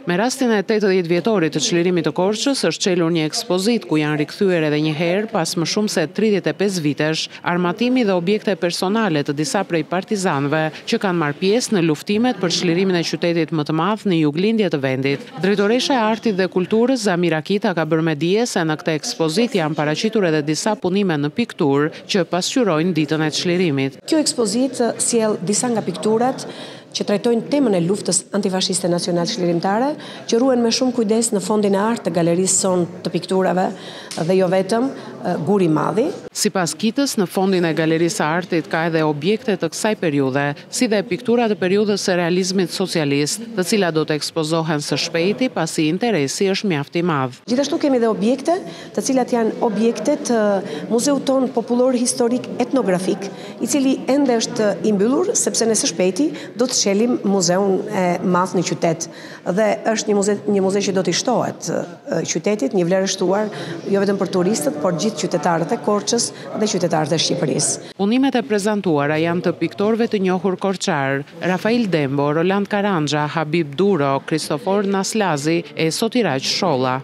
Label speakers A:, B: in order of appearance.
A: Me rastin e 80 vjetorit të çlirimit të Korçës është çelur një ekspozit ku janë rikthyer edhe një herë pas më shumë se 35 vitesh armatimi dhe objekte personale të disa prej partizanëve që kanë marrë pjesë në luftimet për çlirimin e qytetit më të madh në juglindje të vendit. Drejtoresha e Artit dhe Kulturës Zamira Kita ka bërë me dije se në këtë ekspozit janë paraqitur edhe disa punime në pikturë që pasqyrojnë ditën e çlirimit.
B: Kjo ekspozit sjell disa nga pikturat që trajtojnë temën e luftës antifashiste nacional çlirimtare, që ruhen me shumë kujdes në fondin e art të galerisë son të pikturave dhe jo vetëm Guri i Madhi.
A: Sipas Kitës, në fondin e galerisë së artit ka edhe objekte të kësaj periudhe, si dhe piktura të periudhës së realizmit socialist, të cilat do të ekspozohen së shpejti pasi interesi është mjaft i madh.
B: Gjithashtu kemi dhe objekte, të cilat janë objekte të muzeut ton popullor historik etnografik, i cili ende është i mbyllur sepse në së shpejti do të shelim muzeun e madh në qytet dhe është një muze që do të shtohet qytetit, një vlerë shtuar jo vetëm për turistët, por gjithë qytetarët e Korçës dhe qytetarët e Shqipërisë.
A: Punimet e prezantuara janë të piktorëve të njohur korçar, Rafail Dembo, Roland Karanja, Habib Duro, Kristofor Naslazi e Sotiraq Sholla.